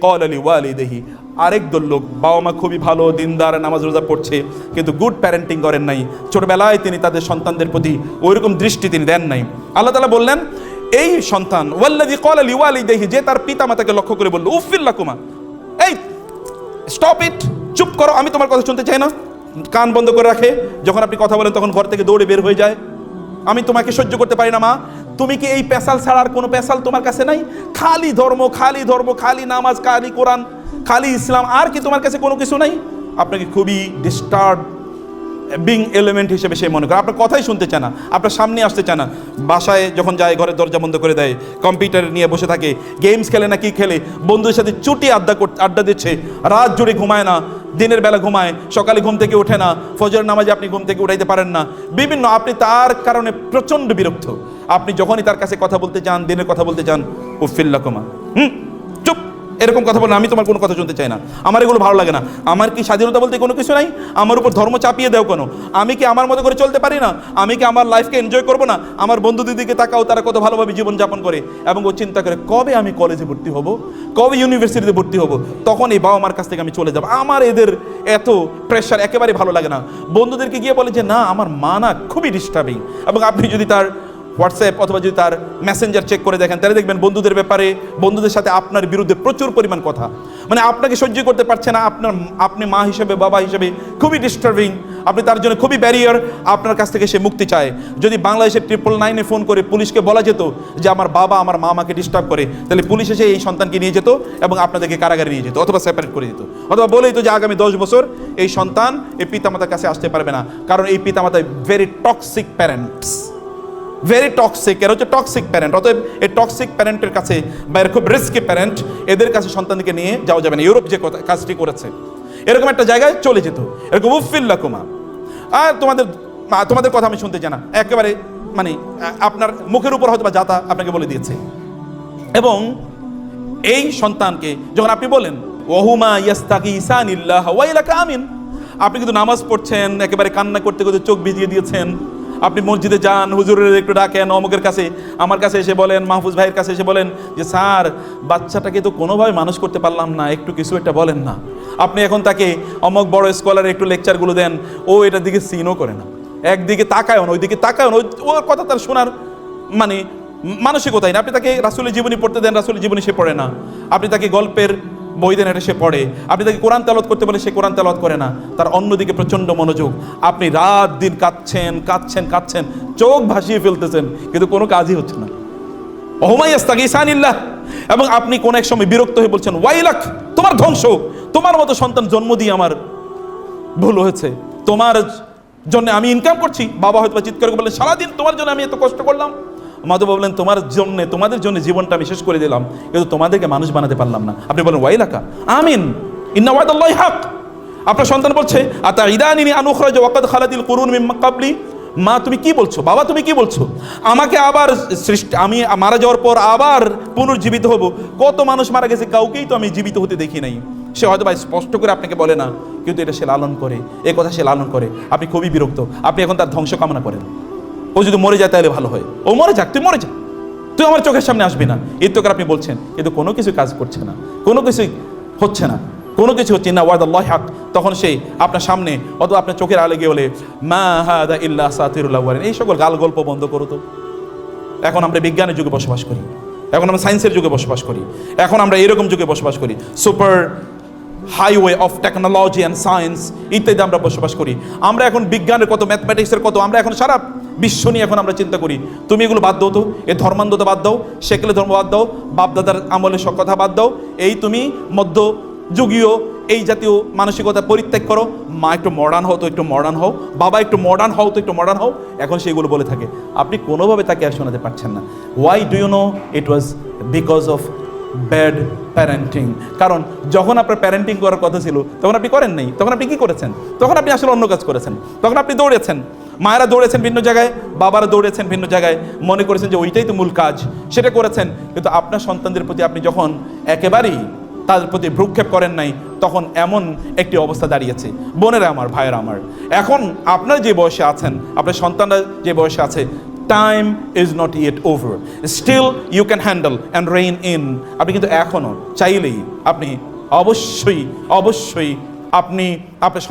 ক্বালা লিওয়ালিদিহি, আরেক দল লোক, বাবা মা খুবই ভালো, দিনদার, নামাজ রোজা পড়ছে, কিন্তু গুড প্যারেন্টিং করেন নাই। ছোটবেলায় তিনি তাদের সন্তানদের প্রতি ওইরকম দৃষ্টি তিনি দেন নাই। আল্লাহ তাআলা বললেন এই সন্তান, ওয়াল্লাযী ক্বালা লিওয়ালিদিহি, যে তার পিতা মাতাকে লক্ষ্য করে বলল, উফিল লাকুমা, এই স্টপ ইট, চুপ করো, আমি তোমার কথা শুনতে চাই না। কান বন্ধ করে রাখে, যখন আপনি কথা বলেন তখন ঘর থেকে দৌড়ে বের হয়ে যায়। আমি তোমাকে সহ্য করতে পারি না মা। তুমি কি এই পেশাল ছাড়া আর কোনো পেশাল তোমার কাছে নাই? খালি ধর্ম, খালি ধর্ম, খালি নামাজ, খালি কোরআন, খালি ইসলাম, আর কি তোমার কাছে কোনো কিছু নাই? আপনাকে খুবই ডিস্টার্বিং এলিমেন্ট হিসেবে সে মনে করে, আপনার কথাই শুনতে চায় না, আপনার সামনে আসতে চায় না। বাসায় যখন যায় ঘরের দরজা বন্ধ করে দেয়, কম্পিউটার নিয়ে বসে থাকে, গেমস খেলে না কি খেলে, বন্ধুদের সাথে চুটি আড্ডা দিচ্ছে, রাত জুড়ে ঘুমায় না, দিনের বেলা ঘুমায়, সকালে ঘুম থেকে ওঠে না, ফজরের নামাজে আপনি ঘুম থেকে উঠাইতে পারেন না, বিভিন্ন, আপনি তার কারণে প্রচণ্ড বিরক্ত। আপনি যখনই তার কাছে কথা বলতে চান, দিনের কথা বলতে চান, উফিল লাকুমা, চুপ, এরকম কথা বলেন, আমি তোমার কোনো কথা শুনতে চাই না, আমার এগুলো ভালো লাগে না। আমার কি স্বাধীনতা বলতে কোনো কিছু নাই? আমার উপর ধর্ম চাপিয়ে দেও কেন? আমি কি আমার মতো করে চলতে পারি না? আমি কি আমার লাইফকে এনজয় করবো না? আমার বন্ধুদের দিকে তাকাও, তারা কত ভালোভাবে জীবনযাপন করে, এবং ও চিন্তা করে কবে আমি কলেজে ভর্তি হব, কবে ইউনিভার্সিটিতে ভর্তি হব, তখন এই বাবা মার কাছ থেকে আমি চলে যাব। আমার এদের এত প্রেশার একেবারে ভালো লাগে না। বন্ধুদেরকে গিয়ে বলে যে না, আমার মা না খুবই ডিস্টার্বিং। এবং আপনি যদি তার হোয়াটসঅ্যাপ অথবা যদি তার মেসেঞ্জার চেক করে দেখেন, তাহলে দেখবেন বন্ধুদের ব্যাপারে, বন্ধুদের সাথে আপনার বিরুদ্ধে প্রচুর পরিমাণ কথা, মানে আপনাকে সহ্য করতে পারছে না, আপনি মা হিসেবে, বাবা হিসেবে খুবই ডিস্টার্বিং, আপনি তার জন্য খুবই ব্যারিয়ার, আপনার কাছ থেকে সে মুক্তি চায়। যদি বাংলাদেশের 999-এ ফোন করে পুলিশকে বলা যেত যে আমার বাবা আমার মা আমাকে ডিস্টার্ব করে, তাহলে পুলিশ এসে এই সন্তানকে নিয়ে যেত এবং আপনাদেরকে কারাগারে নিয়ে যেত, অথবা সেপারেট করে দিত, অথবা বলেই তো যে আগামী 10 বছর এই সন্তান এই পিতামাতার কাছে আসতে পারবে না, কারণ এই পিতামাতা very toxic parents, very toxic, এরা হচ্ছে টক্সিক প্যারেন্ট। অতএব এই টক্সিক প্যারেন্টের কাছে বা এর খুব রিস্কি প্যারেন্ট, এদের কাছে সন্তানকে নিয়ে যাওয়া যাবে না। ইউরোপ যে কাজটি করেছে, এরকম একটা জায়গায় চলে যেত, এরকম উফিল লাকুমা, আর তোমাদের কথা আমি শুনতে চাই না, একেবারে মানে আপনার মুখের উপর হয়তো বা যাতা আপনাকে বলে দিয়েছে। এবং এই সন্তানকে যখন আপনি বলেন ওহুমা ইয়াস্তাগীসানিল্লাহ ওয়াইলাকা আমিন, আপনি কিন্তু নামাজ পড়ছেন, একেবারে কান্না করতে করতে চোখ ভিজিয়ে দিয়েছেন, আপনি মসজিদে যান, হুজুরের একটু ডাকেন, অমুকের কাছে, আমার কাছে এসে বলেন, মাহফুজ ভাইয়ের কাছে এসে বলেন যে স্যার বাচ্চাটাকে তো কোনোভাবে মানুষ করতে পারলাম না, একটু কিছু একটা বলেন না। আপনি এখন তাকে অমুক বড় স্কলার একটু লেকচারগুলো দেন, ও এটার দিকে সিনও করে না, একদিকে তাকায় না, ওইদিকে তাকায় না, ওর কথা তার শোনার মানে মানসিকতাই না। আপনি তাকে রাসূলের জীবনী পড়তে দেন, রাসূলের জীবনী সে পড়ে না। আপনি তাকে গল্পের বই দেন, এটা সে পড়ে। আপনি তাকে কোরআন তেলাওয়াত করতে বলে, সে কোরআন তেলাওয়াত করে না, তার অন্যদিকে প্রচণ্ড মনোযোগ। আপনি রাত দিন কাঁদছেন, চোখ ভাসিয়ে ফেলতেছেন, কিন্তু কোনো কাজই হচ্ছে না। ওহুমা ইয়াস্তাগীসানিল্লাহ, এবং আপনি কোন এক সময় বিরক্ত হয়ে বলছেন ওয়াইলাক, তোমার ধ্বংস, তোমার মতো সন্তান জন্ম দিয়ে আমার ভুল হয়েছে, তোমার জন্য আমি ইনকাম করছি। বাবা হয়তো চিৎকার করে বললেন সারাদিন তোমার জন্য আমি এত কষ্ট করলাম। মাধব বললেন তোমাদের জন্য জীবনটা আমি শেষ করে দিলাম, কিন্তু তোমাদেরকে মানুষ বানাতে পারলাম না। আপনি বলেন ওয়াইলাকা আমিন ইন্না ওয়াদাল্লাহি হক। আপনার সন্তান বলছে আতাইদানি আন উখরাজ ওয়া ক্বাদ খালাতিল কুরুন মিন ক্বাবলি, মা তুমি কি বলছো, বাবা তুমি কি বলছো, আমাকে আবার আমি মারা যাওয়ার পর আবার পুনর্জীবিত হব? কত মানুষ মারা গেছে, কাউকেই তো আমি জীবিত হতে দেখি নাই। সে হয়তো ভাই স্পষ্ট করে আপনাকে বলে না, কিন্তু এটা সে লালন করে, এই কথা সে লালন করে। আপনি খুবই বিরক্ত, আপনি এখন তার ধ্বংস কামনা করেন। ও যদি মরে যায় তাহলে ভালো হয়, ও মরে যাক, তুই মরে যা, তুই আমার চোখের সামনে আসবি না, এই তো আপনি বলছেন, কিন্তু কোনো কিছু কাজ করছে না, কোনো কিছুই হচ্ছে না, কোনো কিছু হচ্ছে না। ওয়াদাল্লাহি হক, তখন সেই আপনার সামনে অথবা আপনার চোখের আলে গিয়ে বলে মা হাদা ইল্লা আসাতিরুল আউয়ালিন, এই সকল গাল গল্প বন্ধ করো তো। এখন আমরা বিজ্ঞানের যুগে বসবাস করি, এখন আমরা সায়েন্সের যুগে বসবাস করি, এখন আমরা এরকম যুগে বসবাস করি, super highway of technology and science ইত্যাদি আমরা বসবাস করি। আমরা এখন বিজ্ঞানের কত, ম্যাথমেটিক্সের কত, আমরা এখন সারা বিশ্ব নিয়ে এখন আমরা চিন্তা করি। তুমি এগুলো বাদ দাও তো, এ ধর্মান্ধতা বাদ দাও, সেকেলে ধর্ম বাদ দাও, বাপদাদার আমলের সব কথা বাদ দাও, এই তুমি মধ্যযুগীয় এই জাতীয় মানসিকতা পরিত্যাগ করো। মা একটু মডার্ন হও তো একটু মডার্ন হও, বাবা একটু মডার্ন হও তো একটু মডার্ন হও, এখন সেগুলো বলে থাকে। আপনি কোনোভাবে তাকে আর শোনাতে পারছেন না। Why do you know? It was because of bad parenting. কারণ যখন আপনার প্যারেন্টিং করার কথা ছিল তখন আপনি করেন নাই, তখন আপনি কি করেছেন? তখন আপনি আসলে অন্য কাজ করেছেন, তখন আপনি দৌড়েছেন, মায়েরা দৌড়েছেন ভিন্ন জায়গায়, বাবারা দৌড়েছেন ভিন্ন জায়গায়, মনে করেছেন যে ওইটাই তো মূল কাজ, সেটা করেছেন। কিন্তু আপনার সন্তানদের প্রতি আপনি যখন একেবারেই তাদের প্রতি ভ্রুক্ষেপ করেন নাই, তখন এমন একটি অবস্থা দাঁড়িয়েছে। বোনেরা আমার, ভাইয়েরা আমার, এখন আপনার যে বয়সে আছেন, আপনার সন্তানরা যে বয়সে আছে, time is not yet over, still you can handle and rein in. আপনি কিন্তু এখনও চাইলেই আপনি অবশ্যই আপনি আপনার